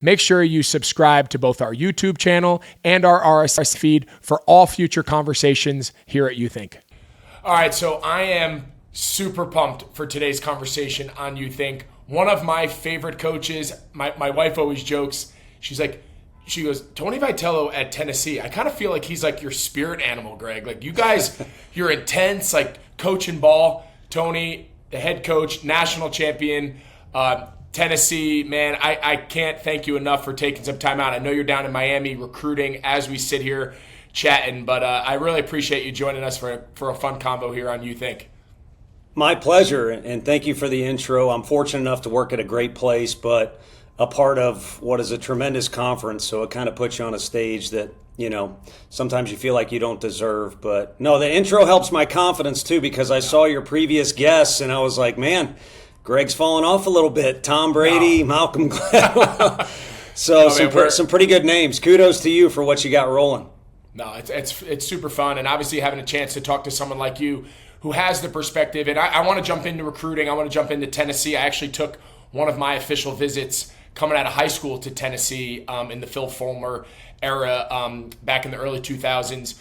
Make sure you subscribe to both our YouTube channel and our RSS feed for all future conversations here at You Think. All right, so I am super pumped for today's conversation on You Think. One of my favorite coaches, my wife always jokes, she goes, Tony Vitello at Tennessee, I kind of feel like he's like your spirit animal, Greg. Like you guys, you're intense, like coaching ball. Tony, the head coach, national champion, Tennessee, man, I can't thank you enough for taking some time out. I know you're down in Miami recruiting as we sit here chatting, but I really appreciate you joining us for a fun combo here on You Think. My pleasure, and thank you for the intro. I'm fortunate enough to work at a great place, but a part of what is a tremendous conference, so it kind of puts you on a stage that, sometimes you feel like you don't deserve. But no, the intro helps my confidence too, because I saw your previous guests, and I was like, man, Greg's fallen off a little bit. Tom Brady, Malcolm Gladwell. So some pretty good names. Kudos to you for what you got rolling. No, it's super fun, and obviously having a chance to talk to someone like you who has the perspective. And I want to jump into recruiting. I want to jump into Tennessee. I actually took one of my official visits coming out of high school to Tennessee in the Phil Fulmer era back in the early 2000s.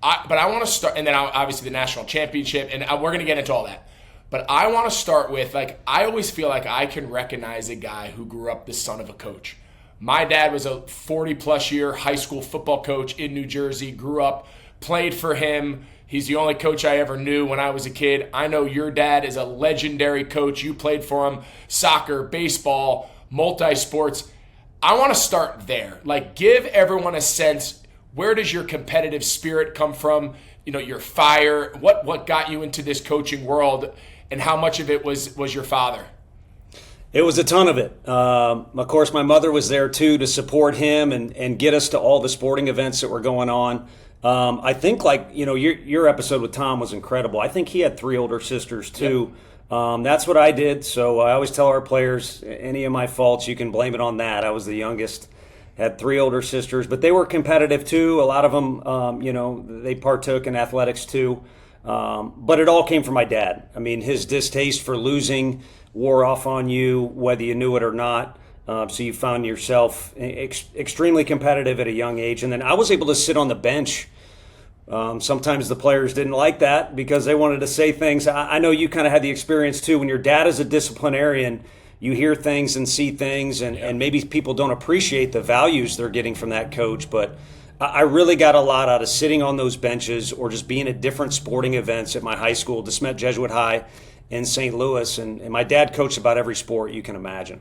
But I want to start, and then obviously the national championship, and we're going to get into all that. But I want to start with, I always feel like I can recognize a guy who grew up the son of a coach. My dad was a 40-plus year high school football coach in New Jersey, grew up, played for him. He's the only coach I ever knew when I was a kid. I know your dad is a legendary coach. You played for him, soccer, baseball, multi-sports. I want to start there. Give everyone a sense, where does your competitive spirit come from? Your fire, what got you into this coaching world? And how much of it was your father? It was a ton of it. Of course, my mother was there too to support him and get us to all the sporting events that were going on. I think your episode with Tom was incredible. I think he had 3 older sisters too. Yep. That's what I did. So I always tell our players, any of my faults, you can blame it on that. I was the youngest, had 3 older sisters, but they were competitive too. A lot of them, they partook in athletics too. But it all came from my dad. I mean, his distaste for losing wore off on you, whether you knew it or not. So you found yourself extremely competitive at a young age. And then I was able to sit on the bench. Sometimes the players didn't like that because they wanted to say things. I know you kind of had the experience too. When your dad is a disciplinarian, you hear things and see things, and maybe people don't appreciate the values they're getting from that coach. But I really got a lot out of sitting on those benches or just being at different sporting events at my high school, DeSmet Jesuit High in St. Louis. And my dad coached about every sport you can imagine.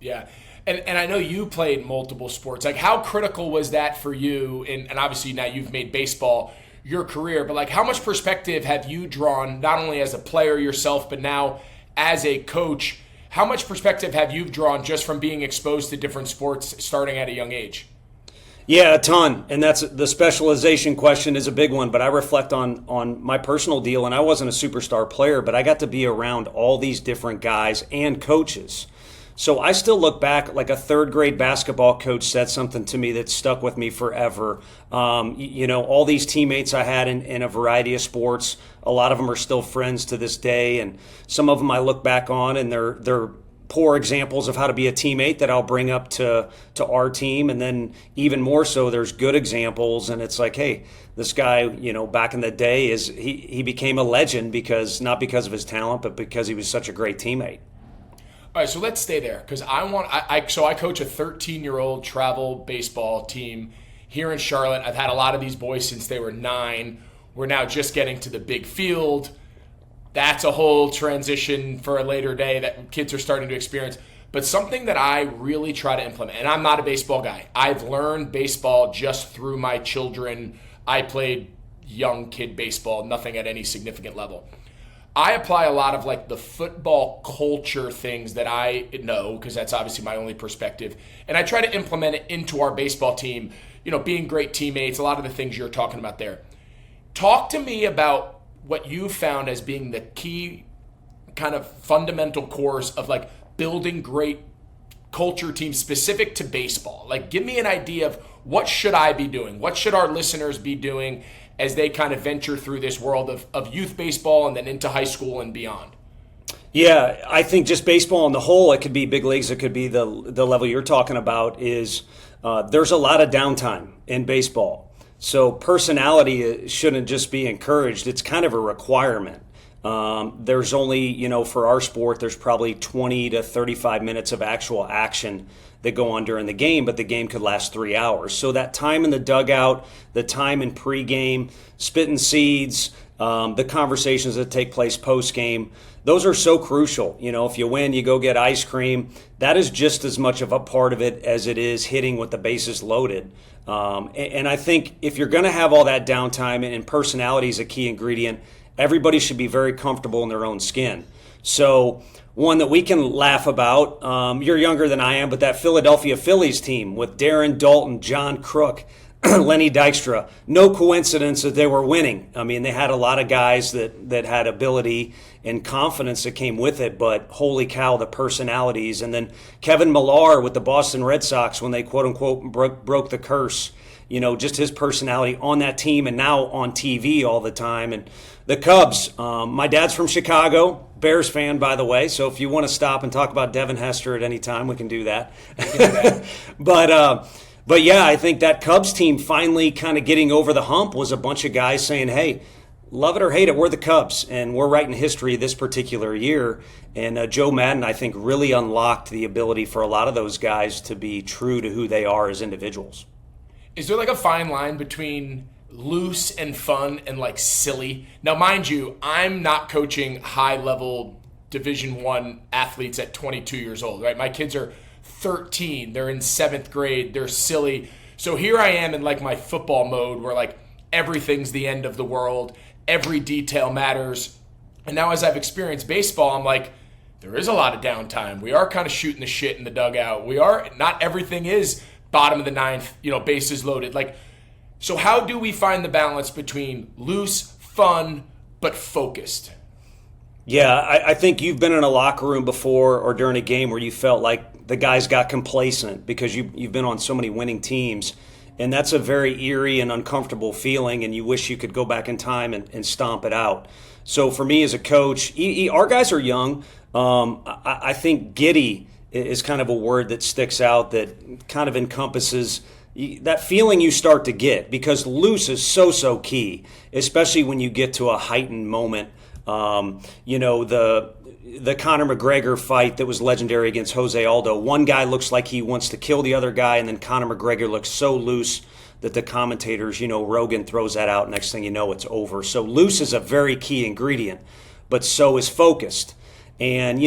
Yeah. And I know you played multiple sports. How critical was that for you? And obviously now you've made baseball your career, but how much perspective have you drawn, not only as a player yourself, but now as a coach? How much perspective have you drawn just from being exposed to different sports starting at a young age? Yeah, a ton. And that's the specialization question is a big one, but I reflect on my personal deal, and I wasn't a superstar player, but I got to be around all these different guys and coaches. So I still look back, like a 3rd grade basketball coach said something to me that stuck with me forever. All these teammates I had in a variety of sports, a lot of them are still friends to this day, and some of them I look back on and they're poor examples of how to be a teammate that I'll bring up to our team. And then even more so, there's good examples. And it's like, hey, this guy, back in the day he became a legend not because of his talent, but because he was such a great teammate. All right, so let's stay there because I coach a 13-year-old travel baseball team here in Charlotte. I've had a lot of these boys since they were 9. We're now just getting to the big field. That's a whole transition for a later day that kids are starting to experience. But something that I really try to implement, and I'm not a baseball guy. I've learned baseball just through my children. I played young kid baseball, nothing at any significant level. I apply a lot of the football culture things that I know, because that's obviously my only perspective. And I try to implement it into our baseball team, being great teammates, a lot of the things you're talking about there. Talk to me about what you found as being the key kind of fundamental course of building great culture teams specific to baseball. Give me an idea of what should I be doing? What should our listeners be doing as they kind of venture through this world of youth baseball and then into high school and beyond? Yeah, I think just baseball on the whole, it could be big leagues, it could be the level you're talking about, is there's a lot of downtime in baseball. So personality shouldn't just be encouraged, it's kind of a requirement. There's only, for our sport, there's probably 20 to 35 minutes of actual action that go on during the game, but the game could last 3 hours. So that time in the dugout, the time in pregame, spitting seeds, the conversations that take place postgame, those are so crucial. If you win, you go get ice cream. That is just as much of a part of it as it is hitting with the bases loaded. And I think if you're going to have all that downtime, and personality is a key ingredient, everybody should be very comfortable in their own skin. So one that we can laugh about, you're younger than I am, but that Philadelphia Phillies team with Darren Dalton, John Crook, Lenny Dykstra, no coincidence that they were winning. I mean, they had a lot of guys that had ability and confidence that came with it, but holy cow, the personalities. And then Kevin Millar with the Boston Red Sox when they quote-unquote broke the curse, just his personality on that team and now on TV all the time. And the Cubs, my dad's from Chicago, Bears fan, by the way, so if you want to stop and talk about Devin Hester at any time, we can do that. But yeah, I think that Cubs team finally kind of getting over the hump was a bunch of guys saying, hey, love it or hate it, we're the Cubs, and we're writing history this particular year. And Joe Madden, I think, really unlocked the ability for a lot of those guys to be true to who they are as individuals. Is there like a fine line between loose and fun and like silly? Now, mind you, I'm not coaching high-level Division I athletes at 22 years old, right? My kids are 13, they're in 7th grade, they're silly. So here I am in like my football mode where like everything's the end of the world, every detail matters. And now as I've experienced baseball, I'm like, there is a lot of downtime. We are kind of shooting the shit in the dugout. Not everything is bottom of the ninth, bases loaded. Like, so how do we find the balance between loose, fun, but focused? Yeah, I think you've been in a locker room before or during a game where you felt like the guys got complacent because you've been on so many winning teams. And that's a very eerie and uncomfortable feeling, and you wish you could go back in time and stomp it out. So for me as a coach, our guys are young. I think giddy is kind of a word that sticks out that kind of encompasses that feeling you start to get, because loose is so key, especially when you get to a heightened moment. The Conor McGregor fight that was legendary against Jose Aldo. One guy looks like he wants to kill the other guy, and then Conor McGregor looks so loose that the commentators, Rogan throws that out. Next thing you know, it's over. So loose is a very key ingredient, but so is focused. And,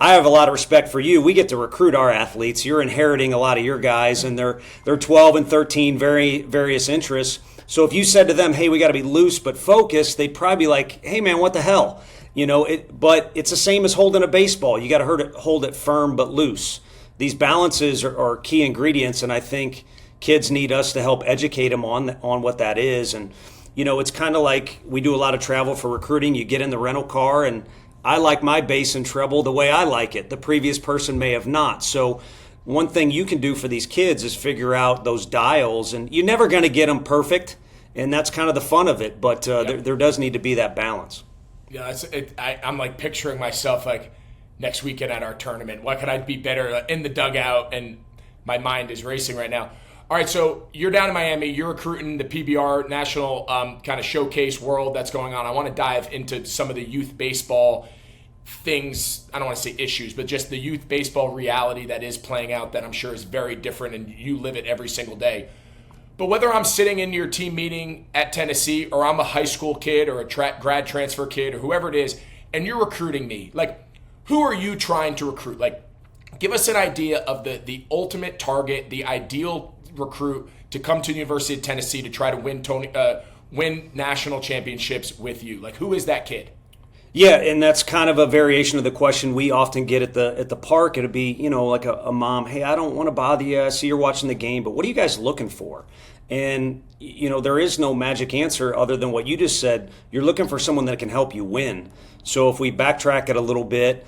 I have a lot of respect for you. We get to recruit our athletes. You're inheriting a lot of your guys, and they're 12 and 13, various interests. So if you said to them, hey, we got to be loose but focused, they'd probably be like, hey, man, what the hell? But it's the same as holding a baseball. You got to hold it firm but loose. These balances are key ingredients, and I think kids need us to help educate them on what that is. And, it's kind of like we do a lot of travel for recruiting. You get in the rental car, and I like my bass and treble the way I like it. The previous person may have not. So one thing you can do for these kids is figure out those dials, and you're never going to get them perfect, and that's kind of the fun of it. But there does need to be that balance. Yeah, I'm like picturing myself like next weekend at our tournament. What could I be better in the dugout? And my mind is racing right now. All right, so you're down in Miami. You're recruiting the PBR national kind of showcase world that's going on. I want to dive into some of the youth baseball things. I don't want to say issues, but just the youth baseball reality that is playing out that I'm sure is very different, and you live it every single day. But whether I'm sitting in your team meeting at Tennessee, or I'm a high school kid or a grad transfer kid or whoever it is, and you're recruiting me, like, who are you trying to recruit? Like, give us an idea of the ultimate target, the ideal recruit to come to the University of Tennessee to try to win national championships with you. Like, who is that kid? Yeah, and that's kind of a variation of the question we often get at the park. It'll be, like a mom, hey, I don't want to bother you. I see you're watching the game, but what are you guys looking for? And, there is no magic answer other than what you just said. You're looking for someone that can help you win. So if we backtrack it a little bit,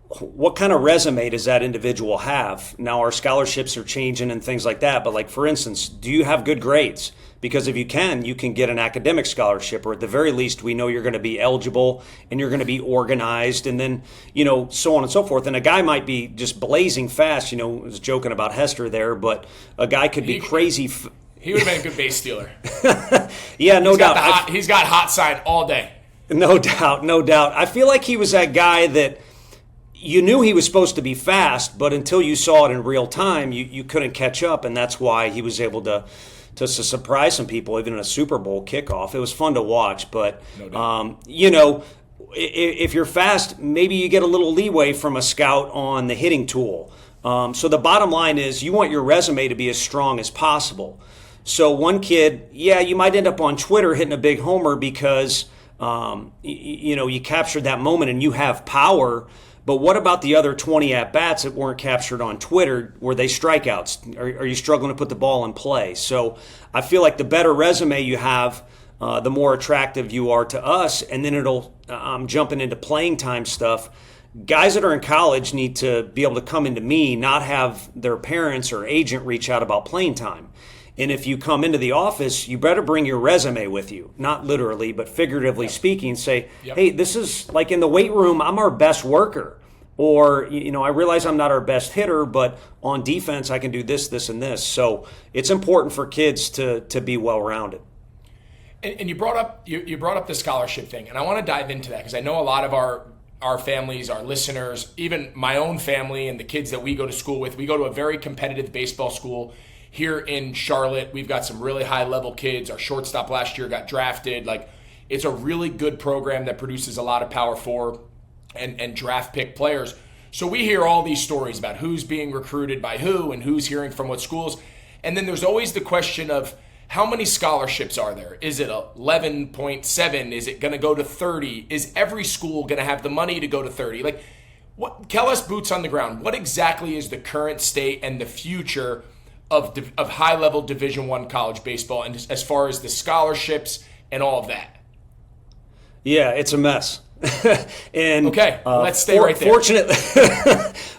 what kind of resume does that individual have? Now our scholarships are changing and things like that, but like for instance, do you have good grades? Because if you can get an academic scholarship, or at the very least, we know you're going to be eligible and you're going to be organized, and then, so on and so forth. And a guy might be just blazing fast, I was joking about Hester there, but a guy could be crazy. He would have been a good base stealer. Yeah, no doubt. He's got hot sign all day. No doubt, no doubt. I feel like he was that guy that you knew he was supposed to be fast, but until you saw it in real time, you couldn't catch up, and that's why he was able to surprise some people, even in a Super Bowl kickoff. It was fun to watch, but, if you're fast, maybe you get a little leeway from a scout on the hitting tool. So the bottom line is you want your resume to be as strong as possible. So one kid, you might end up on Twitter hitting a big homer because, you captured that moment and you have power. But what about the other 20 at-bats that weren't captured on Twitter? Were they strikeouts? Are you struggling to put the ball in play? So I feel like the better resume you have, the more attractive you are to us. And then I'm jumping into playing time stuff. Guys that are in college need to be able to come into me, not have their parents or agent reach out about playing time. And if you come into the office, you better bring your resume with you, not literally, but figuratively speaking. Say, hey, this is like in the weight room, I'm our best worker. Or, I realize I'm not our best hitter, but on defense, I can do this, this, and this. So it's important for kids to be well-rounded. And you brought up the scholarship thing, and I want to dive into that because I know a lot of our families, our listeners, even my own family and the kids that we go to school with, we go to a very competitive baseball school here in Charlotte. We've got some really high-level kids. Our shortstop last year got drafted. It's a really good program that produces a lot of Power 4 and draft pick players. So we hear all these stories about who's being recruited by who and who's hearing from what schools. And then there's always the question of how many scholarships are there? Is it 11.7? Is it going to go to 30? Is every school going to have the money to go to 30? Tell us, boots on the ground, what exactly is the current state and the future of high-level Division I college baseball, and as far as the scholarships and all of that? Yeah, it's a mess. And okay, let's stay right there.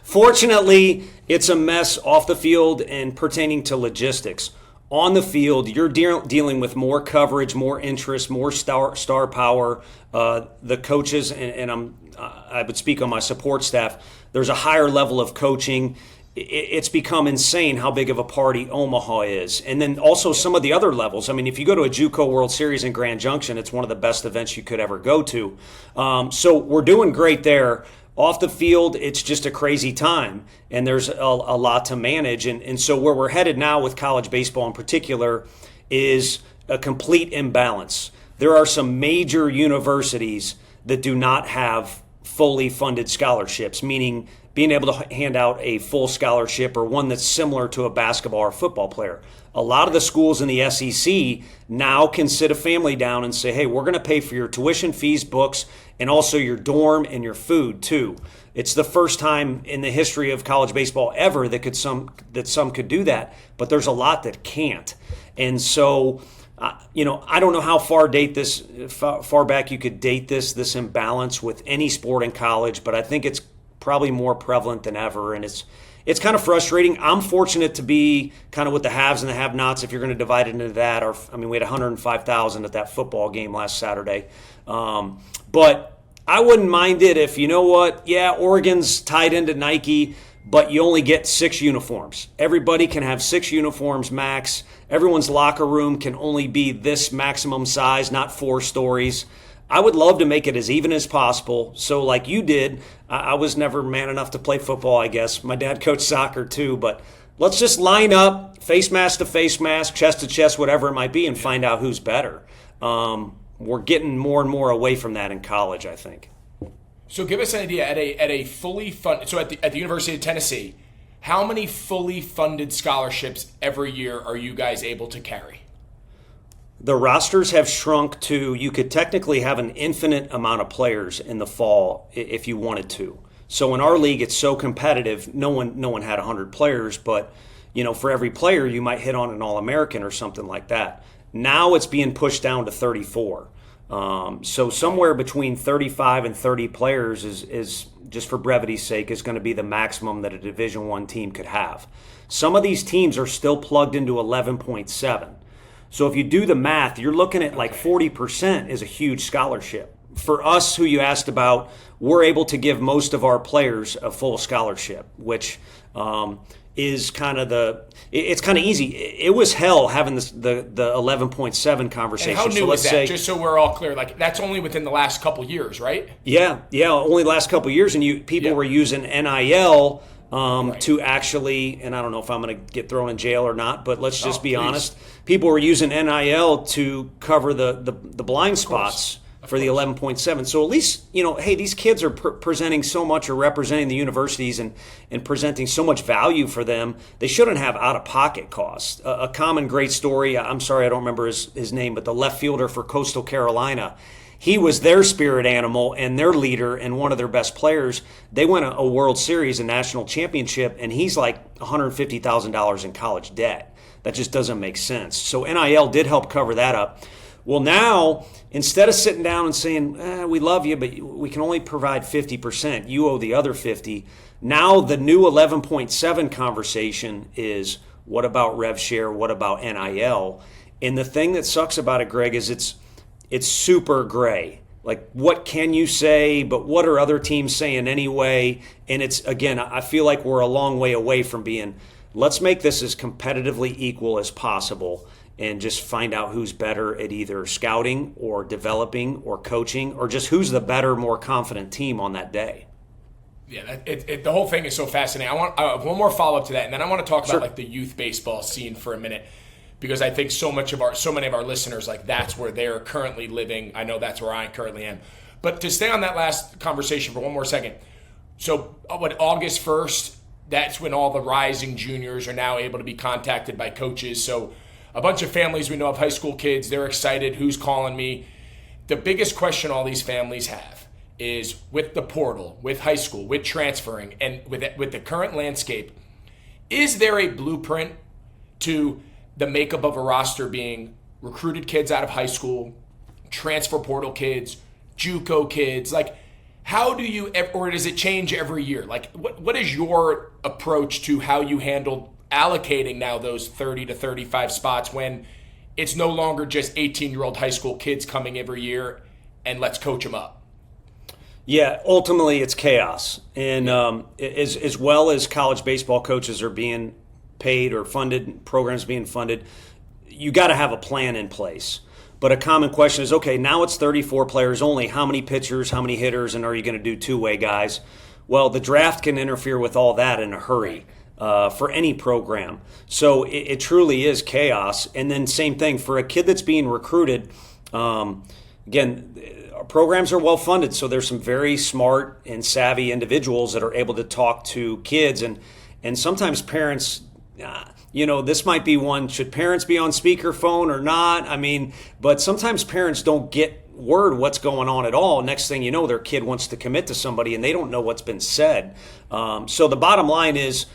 Fortunately, it's a mess off the field and pertaining to logistics. On the field, you're dealing with more coverage, more interest, more star power. The coaches, and I would speak on my support staff, there's a higher level of coaching. It's become insane how big of a party Omaha is. And then also some of the other levels. I mean, if you go to a JUCO World Series in Grand Junction, it's one of the best events you could ever go to. So we're doing great there. Off the field, it's just a crazy time, and there's a lot to manage. And so where we're headed now with college baseball in particular is a complete imbalance. There are some major universities that do not have fully funded scholarships, meaning being able to hand out a full scholarship or one that's similar to a basketball or football player. A lot of the schools in the SEC now can sit a family down and say, hey, we're going to pay for your tuition, fees, books, and also your dorm and your food too. It's the first time in the history of college baseball ever that some could do that, but there's a lot that can't. And so, I don't know how far back you could date this imbalance with any sport in college, but I think it's probably more prevalent than ever, and it's kind of frustrating. I'm fortunate to be kind of with the haves and the have-nots, if you're going to divide it into that. We had 105,000 at that football game last Saturday. But I wouldn't mind it if, Oregon's tied into Nike, but you only get 6 uniforms. Everybody can have 6 uniforms max. Everyone's locker room can only be this maximum size, not 4 stories. I would love to make it as even as possible. So like you did, I was never man enough to play football, I guess. My dad coached soccer too, but let's just line up, face mask to face mask, chest to chest, whatever it might be, and find out who's better. We're getting more and more away from that in college, I think. So give us an idea, at a fully funded, so at the University of Tennessee, how many fully funded scholarships every year are you guys able to carry? The rosters have shrunk to, you could technically have an infinite amount of players in the fall if you wanted to. So in our league, it's so competitive, no one had 100 players, but for every player, you might hit on an All-American or something like that. Now it's being pushed down to 34. So somewhere between 35 and 30 players is just for brevity's sake, is going to be the maximum that a Division I team could have. Some of these teams are still plugged into 11.7. So if you do the math, you're looking at like 40% is a huge scholarship. For us, who you asked about, we're able to give most of our players a full scholarship, which is kind of it's kind of easy. It was hell having the 11.7 conversation. And how new is that? Just so we're all clear, like that's only within the last couple years, right? Yeah, only the last couple years, and people were using NIL to actually, and I don't know if I'm going to get thrown in jail or not, but let's just be honest. People were using NIL to cover the blind spots for the 11.7. So at least, hey, these kids are presenting so much, or representing the universities and presenting so much value for them. They shouldn't have out-of-pocket costs. A common great story, I'm sorry, I don't remember his name, but the left fielder for Coastal Carolina, he was their spirit animal and their leader and one of their best players. They won a World Series, a national championship, and he's like $150,000 in college debt. That just doesn't make sense. So NIL did help cover that up. Well, now, instead of sitting down and saying, we love you, but we can only provide 50%, you owe the other 50%, now the new 11.7 conversation is, what about rev share? What about NIL? And the thing that sucks about it, Greg, is it's super gray. Like, what can you say, but what are other teams saying anyway? And it's, again, I feel like we're a long way away from being, let's make this as competitively equal as possible and just find out who's better at either scouting or developing or coaching, or just who's the better, more confident team on that day. Yeah, the whole thing is so fascinating. I have one more follow-up to that, and then I want to talk about like the youth baseball scene for a minute, because I think so many of our listeners, like that's where they're currently living. I know that's where I currently am. But to stay on that last conversation for one more second. So August 1st, that's when all the rising juniors are now able to be contacted by coaches. So a bunch of families we know of high school kids, they're excited. Who's calling me? The biggest question all these families have is with the portal, with high school, with transferring, and with the current landscape, is there a blueprint to the makeup of a roster being recruited kids out of high school, transfer portal kids, JUCO kids? Like, how do you, or does it change every year? Like, what is your approach to how you handle allocating now those 30 to 35 spots when it's no longer just 18-year-old high school kids coming every year and let's coach them up? Yeah, ultimately it's chaos. And as well as college baseball coaches are being paid or funded, programs being funded, you got to have a plan in place. But a common question is, okay, now it's 34 players only. How many pitchers, how many hitters, and are you going to do two-way guys? Well, the draft can interfere with all that in a hurry. For any program. So it truly is chaos. And then same thing for a kid that's being recruited. Again, our programs are well funded, so there's some very smart and savvy individuals that are able to talk to kids. And sometimes parents, this might be one, should parents be on speakerphone or not? I mean, but sometimes parents don't get word what's going on at all. Next thing you know, their kid wants to commit to somebody and they don't know what's been said. So the bottom line is,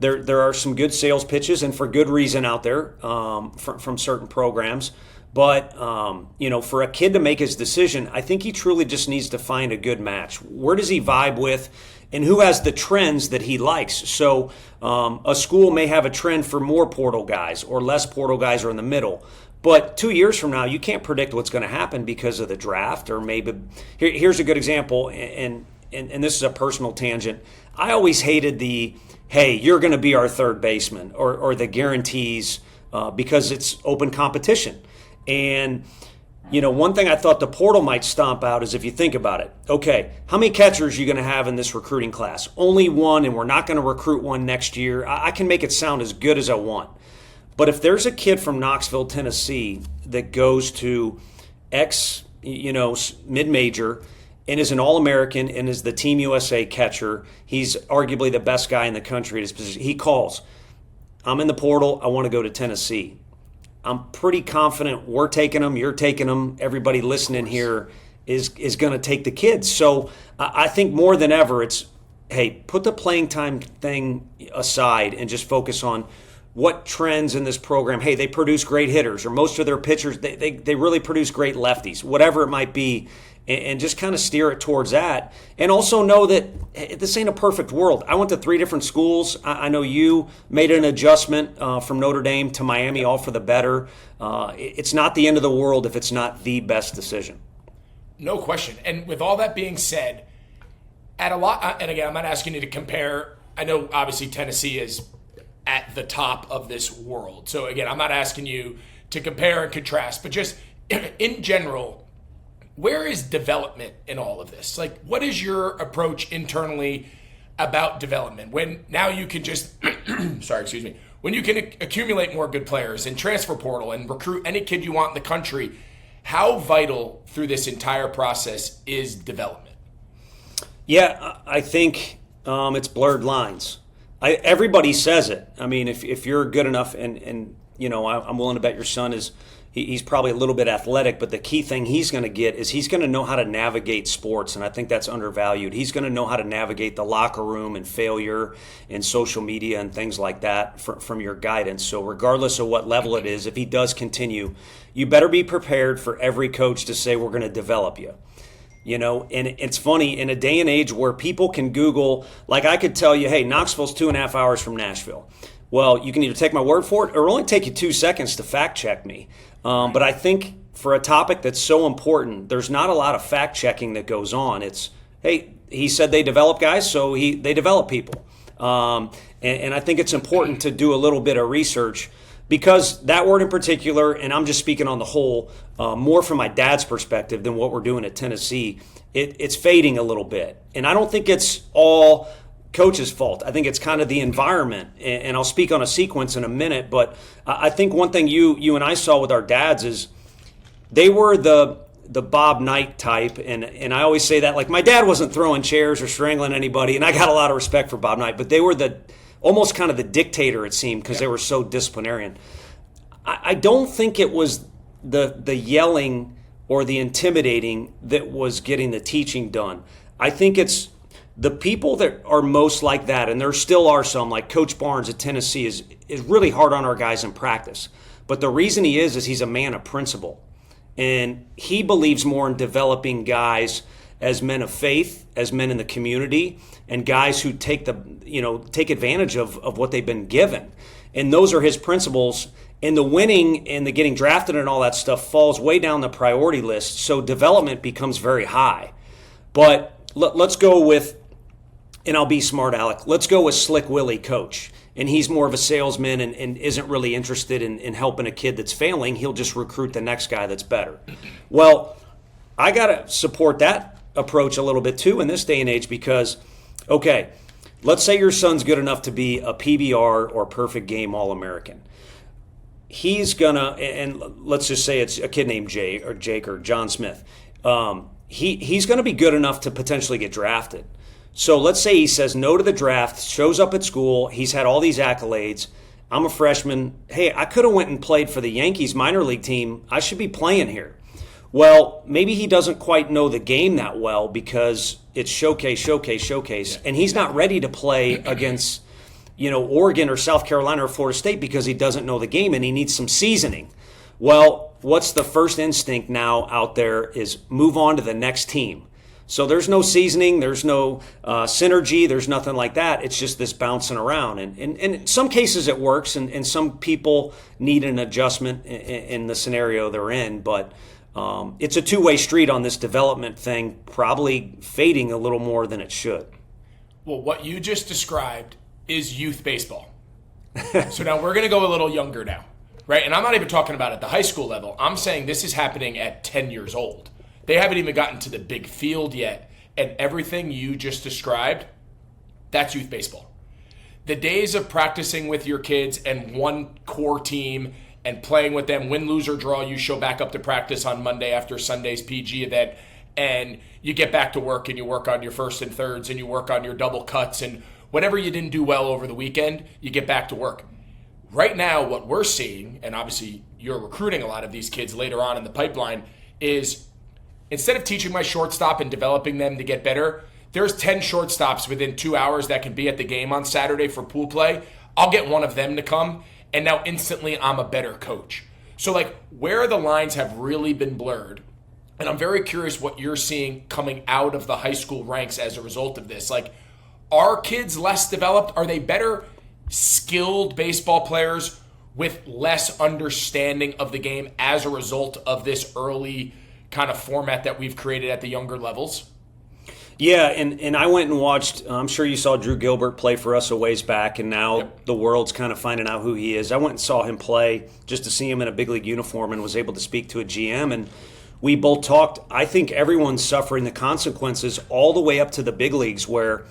There are some good sales pitches, and for good reason out there from certain programs. But, for a kid to make his decision, I think he truly just needs to find a good match. Where does he vibe with, and who has the trends that he likes? So a school may have a trend for more portal guys or less portal guys, or in the middle. But 2 years from now, you can't predict what's going to happen because of the draft, or maybe here's a good example, and this is a personal tangent. I always hated the, hey, you're going to be our third baseman, or the guarantees, because it's open competition. And, one thing I thought the portal might stomp out is, if you think about it, okay, how many catchers are you going to have in this recruiting class? Only one, and we're not going to recruit one next year. I can make it sound as good as I want. But if there's a kid from Knoxville, Tennessee that goes to X, mid-major, and is an All-American and is the Team USA catcher, he's arguably the best guy in the country at his position. He calls, I'm in the portal, I want to go to Tennessee. I'm pretty confident we're taking him, you're taking him, everybody listening here is going to take the kids. So I think more than ever it's, hey, put the playing time thing aside and just focus on what trends in this program. Hey, they produce great hitters, or most of their pitchers, they really produce great lefties, whatever it might be, and just kind of steer it towards that. And also know that this ain't a perfect world. I went to 3 different schools. I know you made an adjustment from Notre Dame to Miami, all for the better. It's not the end of the world if it's not the best decision. No question. And with all that being said, at a lot, and again, I'm not asking you to compare. I know obviously Tennessee is at the top of this world. So again, I'm not asking you to compare and contrast, but just in general, where is development in all of this? Like, what is your approach internally about development? When now you can just, when you can accumulate more good players and transfer portal and recruit any kid you want in the country, how vital through this entire process is development? Yeah, I think it's blurred lines. Everybody says it. I mean, if you're good enough, and you know, I'm willing to bet your son is, he's probably a little bit athletic, but the key thing he's going to get is he's going to know how to navigate sports, and I think that's undervalued. He's going to know how to navigate the locker room and failure and social media and things like that from your guidance. So regardless of what level it is, if he does continue, you better be prepared for every coach to say, we're going to develop you. You know, and it's funny, in a day and age where people can Google, like I could tell you, hey, Knoxville's 2.5 hours from Nashville. Well, you can either take my word for it or it'll only take you 2 seconds to fact check me. But I think for a topic that's so important, there's not a lot of fact checking that goes on. It's, hey, he said they develop guys, so they develop people. And I think it's important to do a little bit of research, because that word in particular, and I'm just speaking on the whole, more from my dad's perspective than what we're doing at Tennessee, it's fading a little bit. And I don't think it's all coach's fault. I think it's kind of the environment. And I'll speak on a sequence in a minute, but I think one thing you and I saw with our dads is they were the Bob Knight type. And I always say that, like, my dad wasn't throwing chairs or strangling anybody, and I got a lot of respect for Bob Knight, but they were almost kind of the dictator, it seemed, because they were so disciplinarian. I don't think it was the yelling or the intimidating that was getting the teaching done. I think it's the people that are most like that, and there still are some, like Coach Barnes at Tennessee is really hard on our guys in practice. But the reason he is he's a man of principle. And he believes more in developing guys as men of faith, as men in the community, and guys who take advantage of what they've been given. And those are his principles. And the winning and the getting drafted and all that stuff falls way down the priority list. So development becomes very high. But let's go with, and I'll be smart, Alec, let's go with Slick Willie coach. And he's more of a salesman and isn't really interested in helping a kid that's failing. He'll just recruit the next guy that's better. Well, I got to support that approach a little bit too in this day and age, because, okay, let's say your son's good enough to be a PBR or perfect game All-American. He's gonna, and let's just say it's a kid named Jake or John Smith. He's gonna be good enough to potentially get drafted. So let's say he says no to the draft, shows up at school, he's had all these accolades. I'm a freshman. Hey, I could have went and played for the Yankees minor league team. I should be playing here. Well, maybe he doesn't quite know the game that well because it's showcase, and he's not ready to play against, Oregon or South Carolina or Florida State because he doesn't know the game and he needs some seasoning. Well, what's the first instinct now out there is move on to the next team. So there's no seasoning, there's no synergy, there's nothing like that. It's just this bouncing around. And in some cases it works, and some people need an adjustment in the scenario they're in, but it's a two-way street on this development thing, probably fading a little more than it should. Well, what you just described is youth baseball. So now we're going to go a little younger now, right? And I'm not even talking about at the high school level. I'm saying this is happening at 10 years old. They haven't even gotten to the big field yet. And everything you just described, that's youth baseball. The days of practicing with your kids and one core team and playing with them, win, lose, or draw, you show back up to practice on Monday after Sunday's PG event, and you get back to work and you work on your first and thirds and you work on your double cuts and whatever you didn't do well over the weekend, you get back to work. Right now, what we're seeing, and obviously you're recruiting a lot of these kids later on in the pipeline, is instead of teaching my shortstop and developing them to get better, there's 10 shortstops within 2 hours that can be at the game on Saturday for pool play. I'll get one of them to come, and now instantly I'm a better coach. So like where the lines have really been blurred, and I'm very curious what you're seeing coming out of the high school ranks as a result of this. Like, are kids less developed? Are they better skilled baseball players with less understanding of the game as a result of this early kind of format that we've created at the younger levels? Yeah, and I went and watched, I'm sure you saw Drew Gilbert play for us a ways back, and now the world's kind of finding out who he is. I went and saw him play just to see him in a big league uniform and was able to speak to a GM, and we both talked. I think everyone's suffering the consequences all the way up to the big leagues where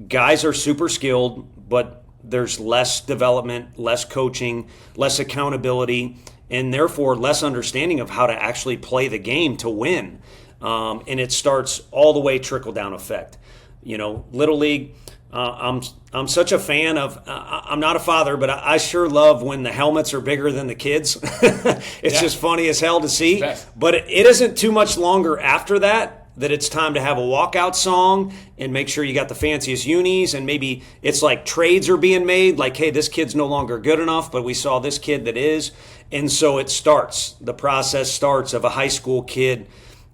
guys are super skilled, but there's less development, less coaching, less accountability, and therefore less understanding of how to actually play the game to win. And it starts all the way trickle-down effect. You know, Little League, I'm such a fan of, I'm not a father, but I sure love when the helmets are bigger than the kids. It's just funny as hell to see. But it isn't too much longer after that it's time to have a walkout song and make sure you got the fanciest unis, and maybe it's like trades are being made, like, hey, this kid's no longer good enough, but we saw this kid that is. And so the process starts of a high school kid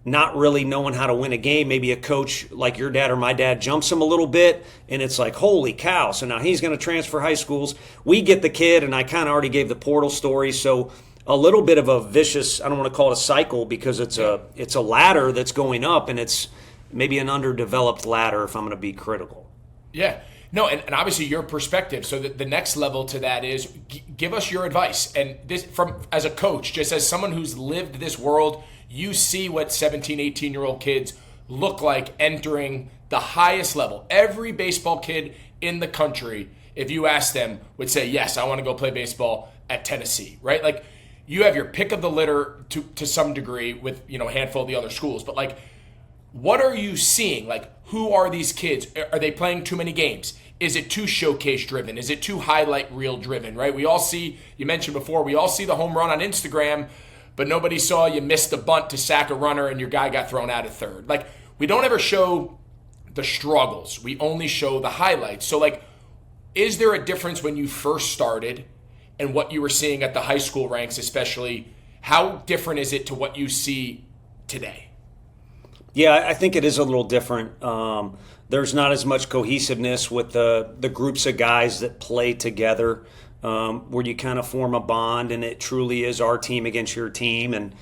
not really knowing how to win a game. Maybe a coach like your dad or my dad jumps him a little bit, and it's like, holy cow, so now he's going to transfer high schools. We get the kid, and I kind of already gave the portal story, so a little bit of a vicious, I don't want to call it a cycle, because it's a ladder that's going up, and it's maybe an underdeveloped ladder if I'm going to be critical. Yeah. No, and obviously your perspective. So the next level to that is give us your advice. And this from as a coach, just as someone who's lived this world, you see what 17, 18-year-old kids look like entering the highest level. Every baseball kid in the country, if you ask them, would say, yes, I want to go play baseball at Tennessee, right? Like, you have your pick of the litter to some degree with, you know, a handful of the other schools. But, like, what are you seeing? Like, who are these kids? Are they playing too many games? Is it too showcase driven? Is it too highlight reel driven, right? We all see, you mentioned before, we all see the home run on Instagram, but nobody saw you missed a bunt to sack a runner and your guy got thrown out at third. Like, we don't ever show the struggles. We only show the highlights. So, like, is there a difference when you first started and what you were seeing at the high school ranks, especially? How different is it to what you see today? Yeah, I think it is a little different. There's not as much cohesiveness with the groups of guys that play together, where you kind of form a bond, and it truly is our team against your team. And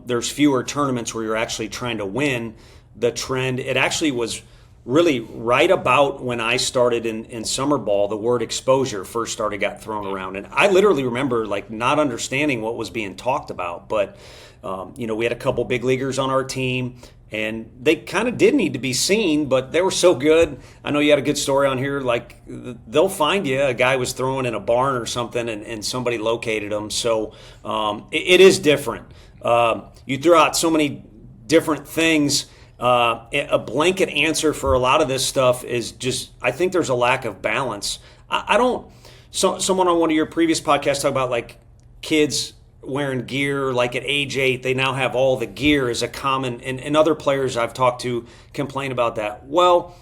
there's fewer tournaments where you're actually trying to win. The trend, it actually was really right about when I started in summer ball, the word exposure first got thrown around. And I literally remember like not understanding what was being talked about. But, we had a couple big leaguers on our team, and they kind of did need to be seen, but they were so good. I know you had a good story on here. Like, they'll find you. A guy was throwing in a barn or something, and somebody located him. So it is different. You throw out so many different things. A blanket answer for a lot of this stuff is just, I think there's a lack of balance. Someone on one of your previous podcasts talked about like kids wearing gear, like at age 8, they now have all the gear as a common, and other players I've talked to complain about that. Well,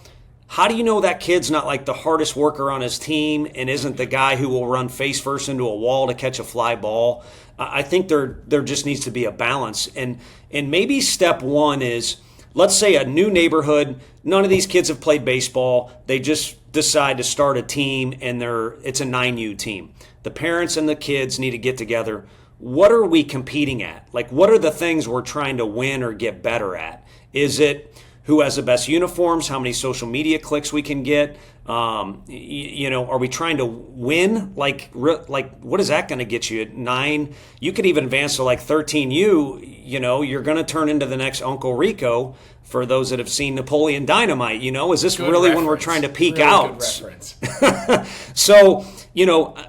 how do you know that kid's not like the hardest worker on his team and isn't the guy who will run face first into a wall to catch a fly ball? I think there just needs to be a balance. And maybe step one is, let's say a new neighborhood, none of these kids have played baseball. They just decide to start a team, and it's a 9U team. The parents and the kids need to get together. What are we competing at? Like, what are the things we're trying to win or get better at? Is it who has the best uniforms, how many social media clicks we can get? Are we trying to win? Like what is that going to get you at 9? You could even advance to like 13U. You're going to turn into the next Uncle Rico. For those that have seen Napoleon Dynamite, is this good really reference. When we're trying to peak really out? Good reference. So,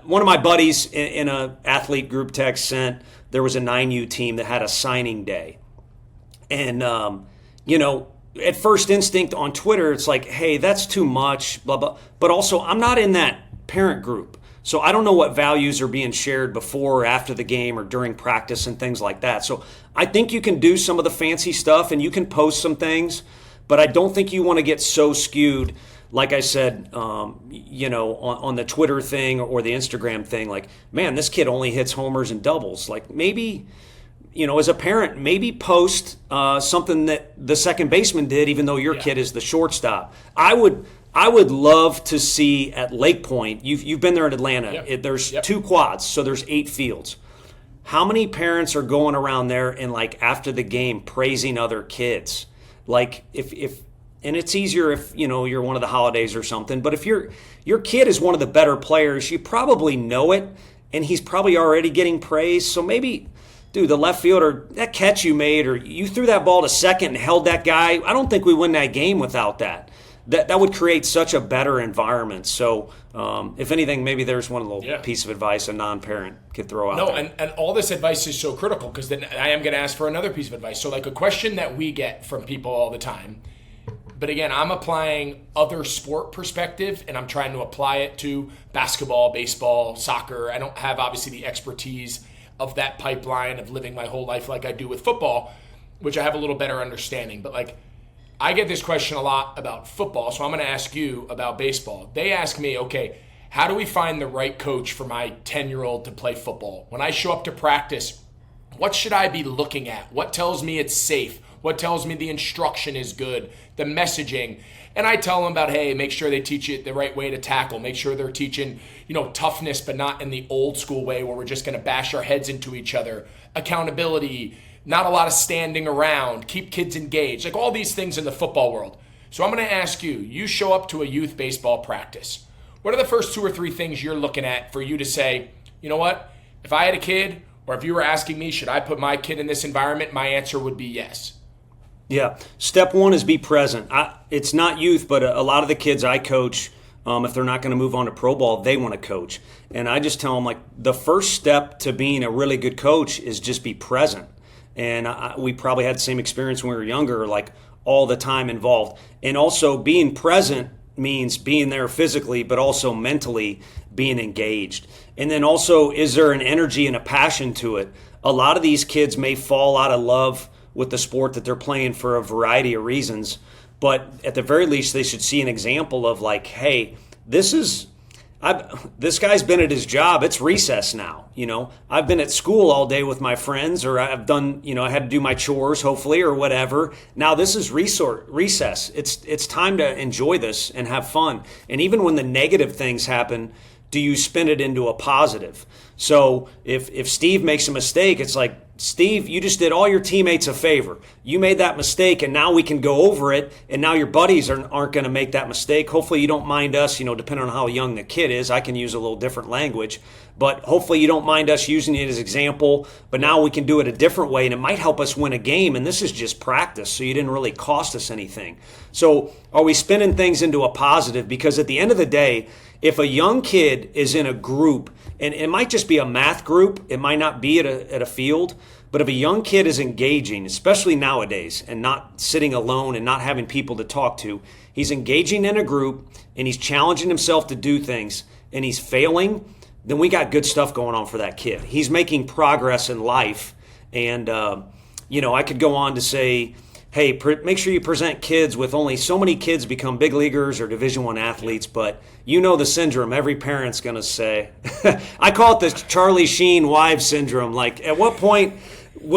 one of my buddies in a athlete group text sent, there was a 9U team that had a signing day. And, at first instinct on Twitter, it's like, hey, that's too much, blah, blah. But also, I'm not in that parent group. So I don't know what values are being shared before or after the game or during practice and things like that. So I think you can do some of the fancy stuff and you can post some things, but I don't think you want to get so skewed. like I said, on the Twitter thing or the Instagram thing, like, man, this kid only hits homers and doubles. Like, maybe, as a parent, maybe post something that the second baseman did, even though your kid is the shortstop. I would love to see at Lake Point. You've been there in Atlanta. There's 2 quads, so there's 8 fields. How many parents are going around there and, like, after the game praising other kids? Like, if and it's easier if, you're one of the holidays or something, but if your kid is one of the better players, you probably know it, and he's probably already getting praise. So maybe, dude, the left fielder, that catch you made, or you threw that ball to second and held that guy, I don't think we win that game without that. That would create such a better environment. So, if anything, maybe there's one little piece of advice a non-parent could throw out there. No, and all this advice is so critical, because then I am going to ask for another piece of advice. So, like, a question that we get from people all the time, but again, I'm applying other sport perspective, and I'm trying to apply it to basketball, baseball, soccer. I don't have, obviously, the expertise of that pipeline of living my whole life like I do with football, which I have a little better understanding. But, like, I get this question a lot about football, so I'm going to ask you about baseball. They ask me, okay, how do we find the right coach for my 10-year-old to play football? When I show up to practice, what should I be looking at? What tells me it's safe? What tells me the instruction is good? The messaging? And I tell them about, hey, make sure they teach you the right way to tackle. Make sure they're teaching, toughness, but not in the old school way where we're just going to bash our heads into each other. Accountability, not a lot of standing around, keep kids engaged, like all these things in the football world. So I'm going to ask you, you show up to a youth baseball practice. What are the first 2 or 3 things you're looking at for you to say, you know what, if I had a kid, or if you were asking me, should I put my kid in this environment, my answer would be yes. Yeah. Step 1 is be present. It's not youth, but a lot of the kids I coach, if they're not going to move on to pro ball, they want to coach. And I just tell them, like, the first step to being a really good coach is just be present. And we probably had the same experience when we were younger, like all the time involved. And also being present means being there physically, but also mentally being engaged. And then also, is there an energy and a passion to it? A lot of these kids may fall out of love with the sport that they're playing for a variety of reasons, but at the very least, they should see an example of, like, hey, this guy's been at his job. It's recess now. I've been at school all day with my friends, or I've done, I had to do my chores, hopefully, or whatever. Now this is recess. It's time to enjoy this and have fun. And even when the negative things happen, do you spin it into a positive? So if Steve makes a mistake, it's like, Steve, you just did all your teammates a favor. You made that mistake, and now we can go over it, and now your buddies aren't going to make that mistake. Hopefully you don't mind us, depending on how young the kid is. I can use a little different language, but hopefully you don't mind us using it as example, but now we can do it a different way, and it might help us win a game, and this is just practice, so you didn't really cost us anything. So are we spinning things into a positive? Because at the end of the day, if a young kid is in a group, and it might just be a math group, it might not be at a field, but if a young kid is engaging, especially nowadays, and not sitting alone and not having people to talk to, he's engaging in a group and he's challenging himself to do things and he's failing, then we got good stuff going on for that kid. He's making progress in life. And, I could go on to say, hey, make sure you present kids with only so many kids become big leaguers or Division I athletes, but the syndrome every parent's going to say. I call it the Charlie Sheen wives syndrome. Like, at what point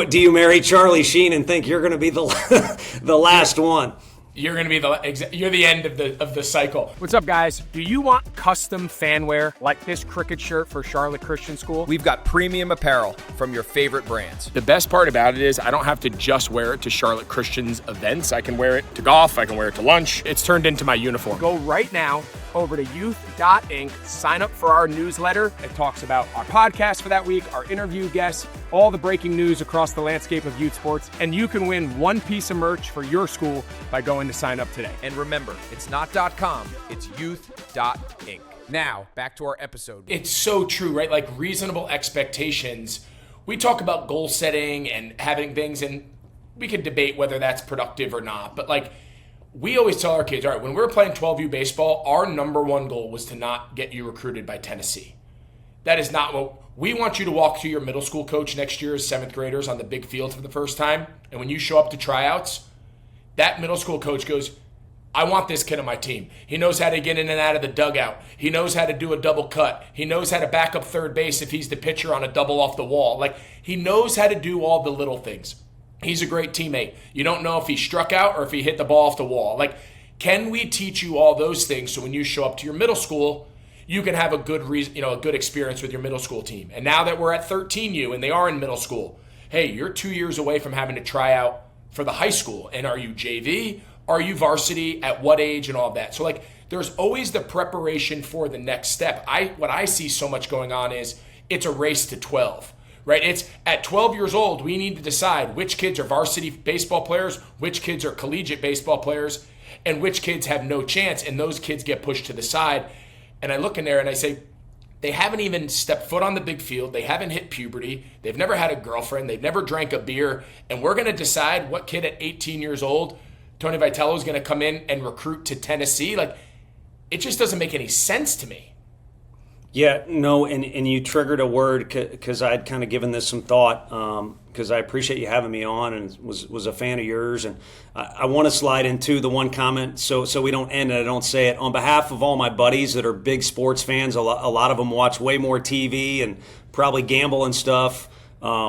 do you marry Charlie Sheen and think you're going to be the last one? You're going to be you're the end of the cycle. What's up, guys? Do you want custom fan wear like this cricket shirt for Charlotte Christian School? We've got premium apparel from your favorite brands. The best part about it is I don't have to just wear it to Charlotte Christian's events. I can wear it to golf. I can wear it to lunch. It's turned into my uniform. Go right now over to youth.inc, sign up for our newsletter. It talks about our podcast for that week, our interview guests, all the breaking news across the landscape of youth sports, and you can win one piece of merch for your school by going to sign up today. And remember, it's not .com, it's youth.inc. Now, back to our episode. It's so true, right? Like, reasonable expectations. We talk about goal setting and having things, and we could debate whether that's productive or not, but like, we always tell our kids, all right, when we were playing 12U baseball, our number one goal was to not get you recruited by Tennessee. That is not what we want. You to walk to your middle school coach next year as 7th graders on the big field for the first time. And when you show up to tryouts, that middle school coach goes, I want this kid on my team. He knows how to get in and out of the dugout. He knows how to do a double cut. He knows how to back up third base if he's the pitcher on a double off the wall. Like, he knows how to do all the little things. He's a great teammate. You don't know if he struck out or if he hit the ball off the wall. Like, can we teach you all those things so when you show up to your middle school, you can have a good a good experience with your middle school team? And now that we're at 13U and they are in middle school, hey, you're 2 years away from having to try out for the high school. And are you JV? Are you varsity? At what age and all of that? So, like, there's always the preparation for the next step. What I see so much going on is it's a race to 12. Right? It's at 12 years old, we need to decide which kids are varsity baseball players, which kids are collegiate baseball players, and which kids have no chance, and those kids get pushed to the side. And I look in there and I say, they haven't even stepped foot on the big field. They haven't hit puberty. They've never had a girlfriend. They've never drank a beer. And we're going to decide what kid at 18 years old, Tony Vitello, is going to come in and recruit to Tennessee. Like, it just doesn't make any sense to me. Yeah, no, and you triggered a word because I'd kind of given this some thought because I appreciate you having me on and was a fan of yours. And I want to slide into the one comment so we don't end it, I don't say it. On behalf of all my buddies that are big sports fans, a lot of them watch way more TV and probably gamble and stuff.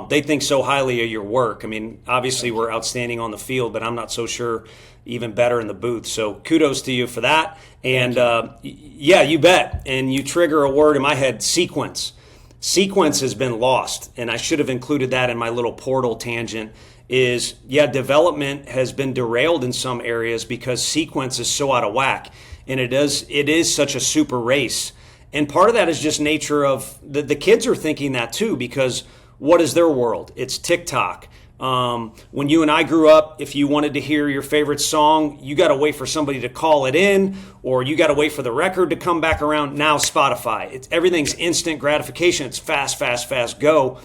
They think so highly of your work. I mean, obviously we're outstanding on the field, but I'm not so sure even better in the booth. So kudos to you for that. And yeah, you bet. And you trigger a word in my head, sequence. Sequence has been lost, and I should have included that in my little portal tangent. Is, yeah, development has been derailed in some areas because sequence is so out of whack, and it is such a super race. And part of that is just nature of the kids are thinking that too, because what is their world? It's TikTok. When you and I grew up, if you wanted to hear your favorite song, you got to wait for somebody to call it in, or you got to wait for the record to come back around. Now Spotify, everything's instant gratification. It's fast, fast, fast, go.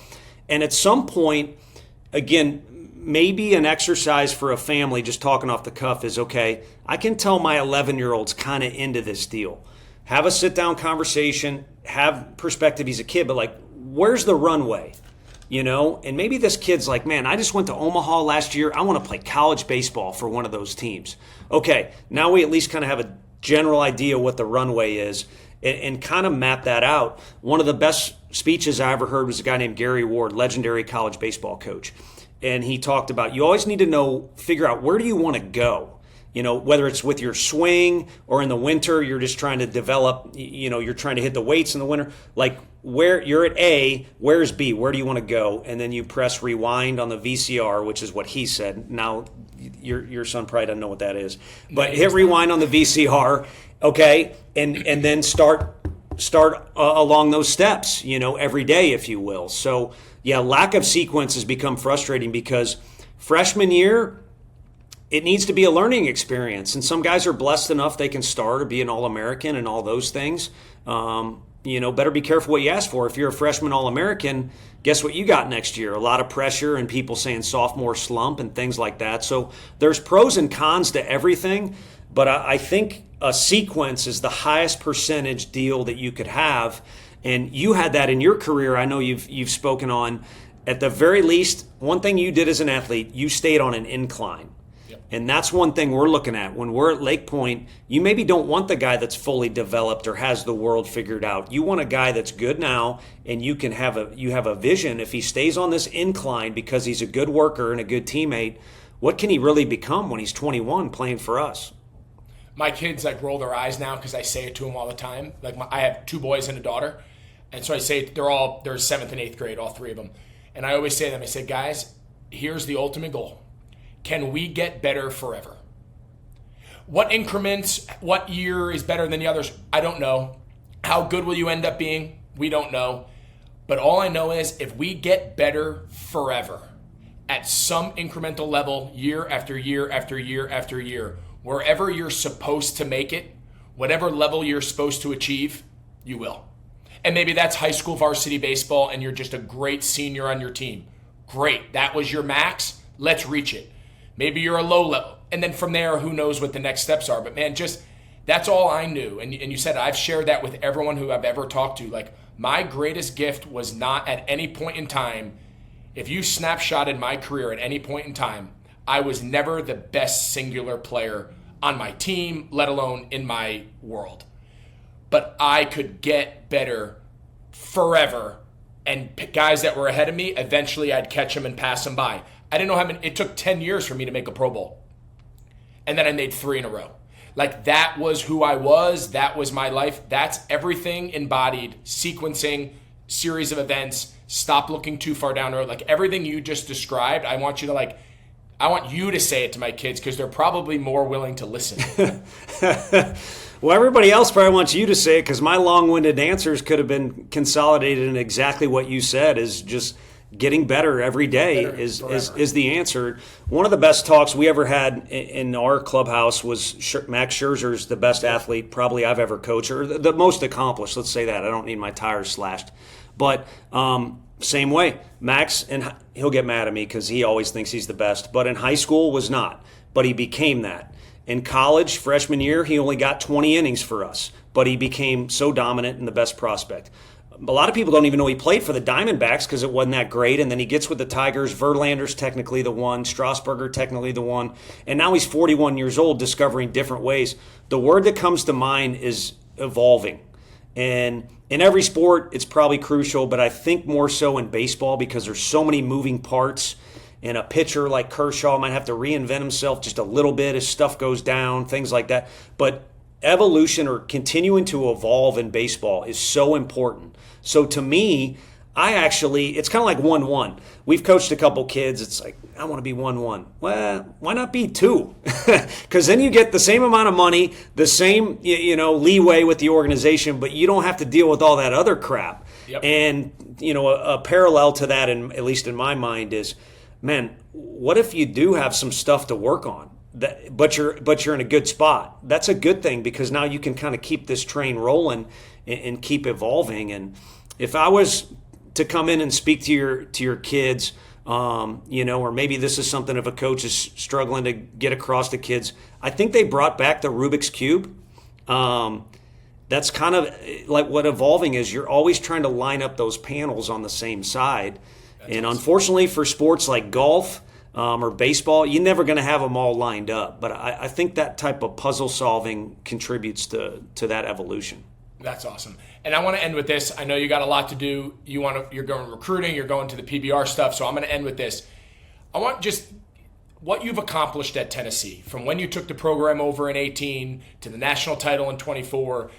And at some point, again, maybe an exercise for a family, just talking off the cuff, is, okay, I can tell my 11-year-old's kind of into this deal. Have a sit-down conversation, have perspective. He's a kid, but, like, where's the runway? You know, and maybe this kid's like, man, I just went to Omaha last year. I want to play college baseball for one of those teams. Okay, now we at least kind of have a general idea what the runway is and kind of map that out. One of the best speeches I ever heard was a guy named Gary Ward, legendary college baseball coach. And he talked about, you always need to figure out, where do you want to go? You know, whether it's with your swing or in the winter, you're just trying to develop, you know, you're trying to hit the weights in the winter. Like, where you're at A, where's B? Where do you want to go? And then you press rewind on the VCR, which is what he said. Now, your son probably doesn't know what that is. But hit rewind on the VCR, okay, and then start along those steps, you know, every day, if you will. So, yeah, lack of sequence has become frustrating because freshman year, it needs to be a learning experience. And some guys are blessed enough they can start or be an All-American and all those things. You know, better be careful what you ask for. If you're a freshman All-American, guess what you got next year? A lot of pressure and people saying sophomore slump and things like that. So there's pros and cons to everything. But I think a sequence is the highest percentage deal that you could have. And you had that in your career. I know you've spoken on. At the very least, one thing you did as an athlete, you stayed on an incline. And that's one thing we're looking at. When we're at Lake Point, you maybe don't want the guy that's fully developed or has the world figured out. You want a guy that's good now, and you have a vision. If he stays on this incline because he's a good worker and a good teammate, what can he really become when he's 21 playing for us? My kids, like, roll their eyes now because I say it to them all the time. Like, I have 2 boys and a daughter, and so I say they're 7th and 8th grade, all 3 of them. And I always say to them, I say, guys, here's the ultimate goal. Can we get better forever? What increments, what year is better than the others? I don't know. How good will you end up being? We don't know. But all I know is if we get better forever at some incremental level, year after year after year after year, wherever you're supposed to make it, whatever level you're supposed to achieve, you will. And maybe that's high school varsity baseball and you're just a great senior on your team. Great. That was your max. Let's reach it. Maybe you're a low level. And then from there, who knows what the next steps are. But man, just that's all I knew. And you said I've shared that with everyone who I've ever talked to. Like, my greatest gift was not at any point in time. If you snapshotted my career at any point in time, I was never the best singular player on my team, let alone in my world. But I could get better forever, and guys that were ahead of me, eventually I'd catch them and pass them by. I didn't know how many, it took 10 years for me to make a Pro Bowl. And then I made 3 in a row. Like, that was who I was. That was my life. That's everything embodied. Sequencing, series of events, stop looking too far down the road. Like, everything you just described, I want you to say it to my kids, because they're probably more willing to listen. Well, everybody else probably wants you to say it, because my long-winded answers could have been consolidated in exactly what you said, is just getting better every day is the answer. One of the best talks we ever had in our clubhouse was Max Scherzer's the best athlete probably I've ever coached, or the most accomplished, let's say that. I don't need my tires slashed. But same way, Max, and he'll get mad at me because he always thinks he's the best, but in high school was not, but he became that. In college, freshman year, he only got 20 innings for us, but he became so dominant and the best prospect. A lot of people don't even know he played for the Diamondbacks because it wasn't that great, and then he gets with the Tigers. Verlander's technically the one, Strasburger technically the one, and now he's 41 years old discovering different ways. The word that comes to mind is evolving. And in every sport, it's probably crucial, but I think more so in baseball because there's so many moving parts. And a pitcher like Kershaw might have to reinvent himself just a little bit as stuff goes down, things like that. But evolution, or continuing to evolve in baseball, is so important. So to me, it's kind of like 1-1. We've coached a couple kids. It's like, I want to be 1-1. Well, why not be 2? Because then you get the same amount of money, the same leeway with the organization, but you don't have to deal with all that other crap. Yep. And a parallel to that, at least in my mind, is, man, what if you do have some stuff to work on, but you're in a good spot? That's a good thing, because now you can kind of keep this train rolling and keep evolving. And if I was to come in and speak to your kids, or maybe this is something if a coach is struggling to get across to kids, I think they brought back the Rubik's Cube. That's kind of like what evolving is. You're always trying to line up those panels on the same side. And unfortunately for sports like golf or baseball, you're never going to have them all lined up. But I think that type of puzzle solving contributes to that evolution. That's awesome. And I want to end with this. I know you got a lot to do. You're going recruiting, you're going to the PBR stuff. So I'm going to end with this. I want just what you've accomplished at Tennessee, from when you took the program over in 18 to the national title in 24.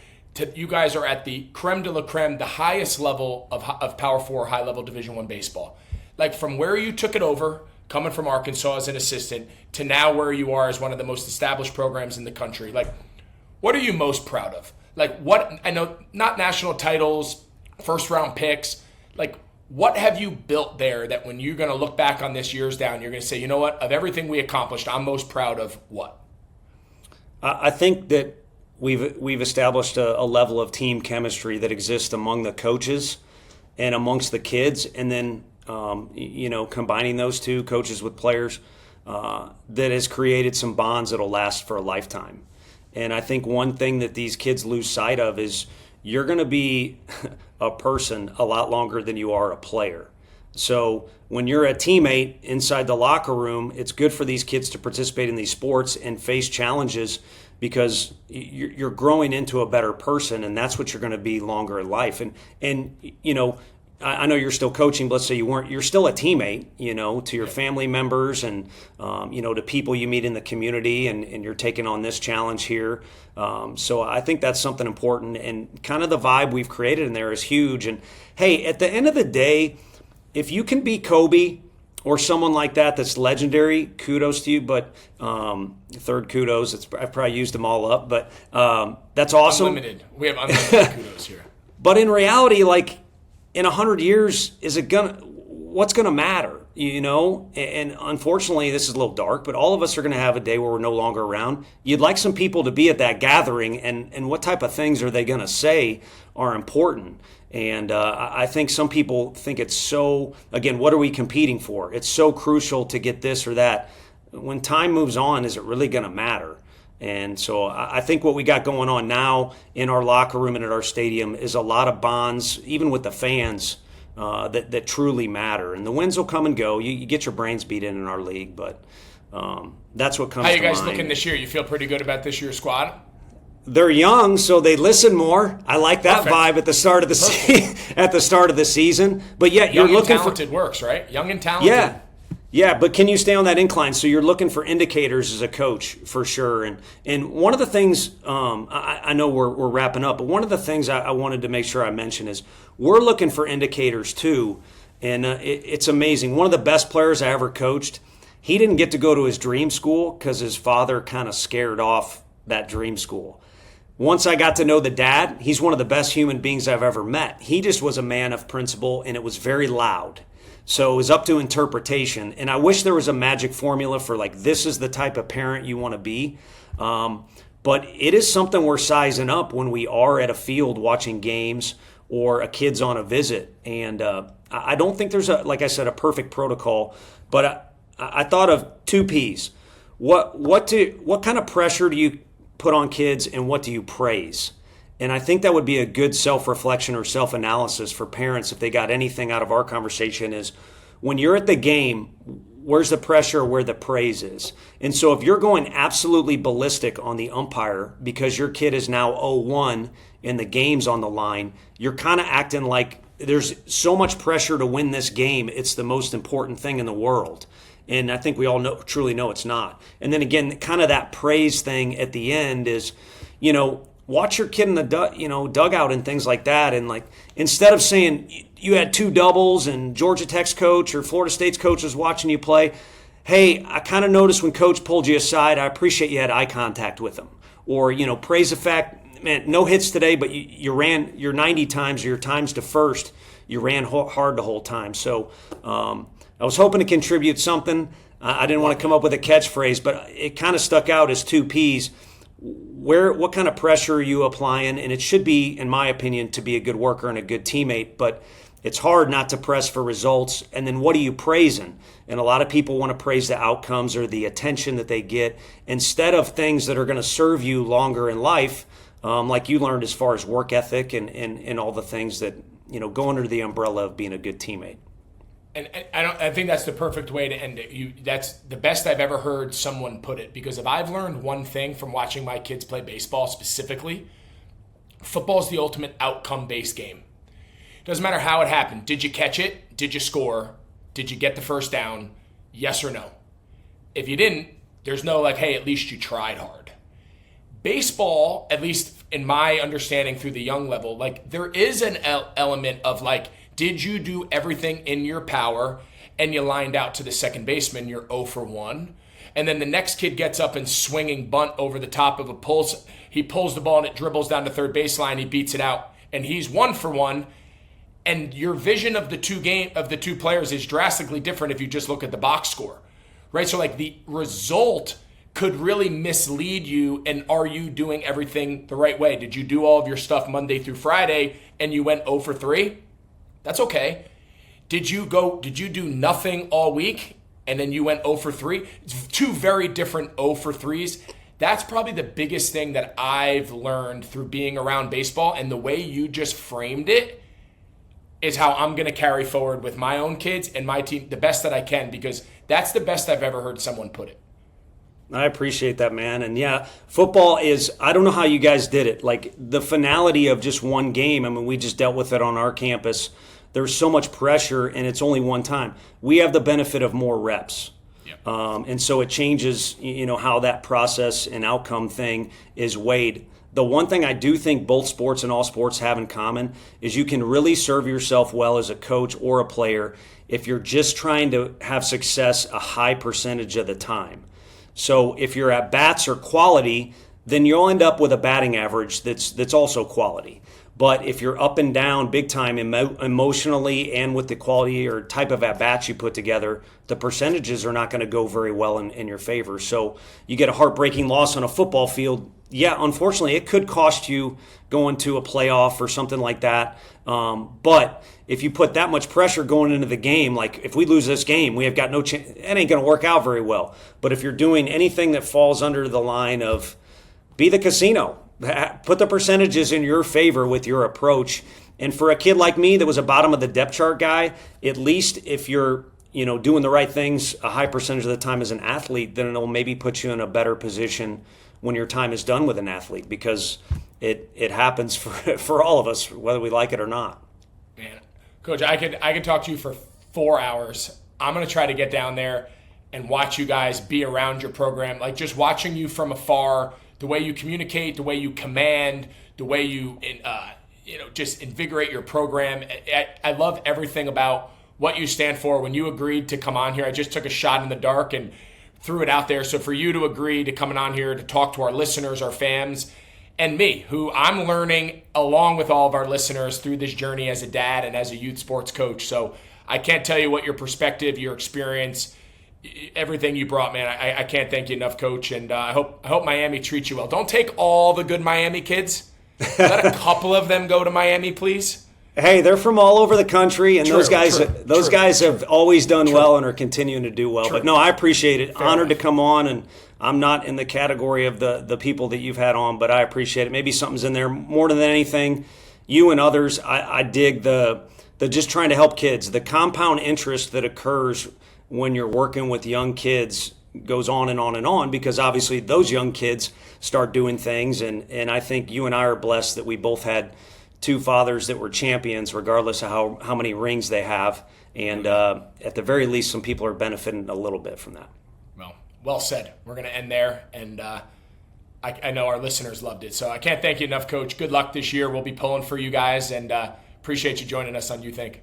You guys are at the creme de la creme, the highest level of Power 4 high-level Division I baseball. Like, from where you took it over, coming from Arkansas as an assistant, to now where you are as one of the most established programs in the country. Like, what are you most proud of? Like, what, I know, not national titles, first-round picks. Like, what have you built there that when you're going to look back on this years down, you're going to say, you know what, of everything we accomplished, I'm most proud of what? I think that we've established a level of team chemistry that exists among the coaches and amongst the kids, and then combining those two, coaches with players, that has created some bonds that'll last for a lifetime. And I think one thing that these kids lose sight of is you're going to be a person a lot longer than you are a player. So when you're a teammate inside the locker room, it's good for these kids to participate in these sports and face challenges, because you're growing into a better person, and that's what you're going to be longer in life. And I know you're still coaching, but let's say you weren't. You're still a teammate, to your family members and, to people you meet in the community, and you're taking on this challenge here. So I think that's something important, and kind of the vibe we've created in there is huge. And, hey, at the end of the day, if you can be Kobe or someone like that's legendary, kudos to you. But third kudos, I've probably used them all up, but that's awesome. Unlimited. We have unlimited kudos here. But in reality, like, in 100 years, what's gonna matter? And unfortunately, this is a little dark, but all of us are gonna have a day where we're no longer around. You'd like some people to be at that gathering, and what type of things are they gonna say are important. And I think some people think it's so, again, what are we competing for? It's so crucial to get this or that. When time moves on, is it really going to matter? And so I think what we got going on now in our locker room and at our stadium is a lot of bonds, even with the fans, that truly matter. And the wins will come and go. You get your brains beat in our league, but That's what comes How to you guys mind. looking this year? You feel pretty good about this year's squad? They're young, so they listen more. I like that Perfect. vibe at the start of the at the start of the season. But yeah, you're Young and looking talented works, right? Young and talented. Yeah, but can you stay on that incline? So you're looking for indicators as a coach for sure. And one of the things I know we're wrapping up, but one of the things I wanted to make sure I mention is we're looking for indicators too. And it's amazing. One of the best players I ever coached, he didn't get to go to his dream school because his father kind of scared off that dream school. Once I got to know the dad, he's one of the best human beings I've ever met. He just was a man of principle, and it was very loud. So it was up to interpretation. And I wish there was a magic formula for like, this is the type of parent you want to be. But it is something we're sizing up when we are at a field watching games or a kid's on a visit. And I don't think there's, like I said, a perfect protocol. But I thought of two P's. What kind of pressure do you put on kids, and what do you praise? And I think that would be a good self-reflection or self-analysis for parents if they got anything out of our conversation is when you're at the game, where's the pressure, where the praise is? And so if you're going absolutely ballistic on the umpire because your kid is now 0-1 and the game's on the line, you're kind of acting like there's so much pressure to win this game, it's the most important thing in the world. And I think we all truly know it's not. And then again, kind of that praise thing at the end is, watch your kid in the dugout and things like that. And like instead of saying you had 2 doubles and Georgia Tech's coach or Florida State's coach was watching you play, hey, I kind of noticed when coach pulled you aside, I appreciate you had eye contact with him. Or, praise the fact, man, no hits today, but you ran your 90 times or your times to first. You ran hard the whole time. So, I was hoping to contribute something. I didn't want to come up with a catchphrase, but it kind of stuck out as 2 Ps. What kind of pressure are you applying? And it should be, in my opinion, to be a good worker and a good teammate, but it's hard not to press for results. And then what are you praising? And a lot of people want to praise the outcomes or the attention that they get instead of things that are going to serve you longer in life, like you learned as far as work ethic and all the things that, go under the umbrella of being a good teammate. And I think that's the perfect way to end it. That's the best I've ever heard someone put it. Because if I've learned one thing from watching my kids play baseball specifically, football is the ultimate outcome-based game. Doesn't matter how it happened. Did you catch it? Did you score? Did you get the first down? Yes or no? If you didn't, there's no like, hey, at least you tried hard. Baseball, at least in my understanding through the young level, like there is an element of like, did you do everything in your power and you lined out to the second baseman, you're 0 for 1. And then the next kid gets up and swinging bunt over the top of a pulse. He pulls the ball and it dribbles down to third baseline. He beats it out and he's 1 for 1. And your vision of the two players is drastically different if you just look at the box score, right? So like the result could really mislead you. And are you doing everything the right way? Did you do all of your stuff Monday through Friday and you went 0 for 3? That's okay. Did you do nothing all week and then you went 0 for 3? It's 2 very different 0 for 3s. That's probably the biggest thing that I've learned through being around baseball, and the way you just framed it is how I'm going to carry forward with my own kids and my team the best that I can, because that's the best I've ever heard someone put it. I appreciate that, man. And yeah, football is, I don't know how you guys did it. Like the finality of just one game, I mean, we just dealt with it on our campus. There's so much pressure and it's only one time. We have the benefit of more reps. Yep. And so it changes, how that process and outcome thing is weighed. The one thing I do think both sports and all sports have in common is you can really serve yourself well as a coach or a player if you're just trying to have success a high percentage of the time. So if your at bats are quality, then you'll end up with a batting average that's also quality. But if you're up and down big time emotionally and with the quality or type of at bats you put together, the percentages are not going to go very well in your favor. So you get a heartbreaking loss on a football field. Yeah, unfortunately, it could cost you going to a playoff or something like that. But if you put that much pressure going into the game, like if we lose this game, we have got no chance. It ain't going to work out very well. But if you're doing anything that falls under the line of be the casino, put the percentages in your favor with your approach. And for a kid like me that was a bottom of the depth chart guy, at least if you're doing the right things a high percentage of the time as an athlete, then it'll maybe put you in a better position when your time is done with an athlete, because it happens for all of us, whether we like it or not. Man, Coach, I could talk to you for 4 hours. I'm going to try to get down there and watch you guys be around your program. Like, just watching you from afar, the way you communicate, the way you command, the way you just invigorate your program. I love everything about what you stand for. When you agreed to come on here, I just took a shot in the dark and threw it out there. So for you to agree to coming on here to talk to our listeners, our fans, and me, who I'm learning along with all of our listeners through this journey as a dad and as a youth sports coach. So I can't tell you what your perspective, your experience, everything you brought, man. I can't thank you enough, Coach. And I hope Miami treats you well. Don't take all the good Miami kids. Let a couple of them go to Miami, please. Hey, they're from all over the country, and those guys have always done well and are continuing to do well. But no, I appreciate it. Honored to come on, and I'm not in the category of the people that you've had on, but I appreciate it. Maybe something's in there more than anything. You and others, I dig the just trying to help kids. The compound interest that occurs when you're working with young kids goes on and on and on, because obviously those young kids start doing things, and I think you and I are blessed that we both had two fathers that were champions, regardless of how many rings they have. And at the very least, some people are benefiting a little bit from that. Well said. We're going to end there. And I know our listeners loved it. So I can't thank you enough, Coach. Good luck this year. We'll be pulling for you guys, and appreciate you joining us on You Think.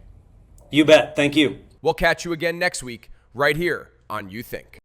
You bet. Thank you. We'll catch you again next week right here on You Think.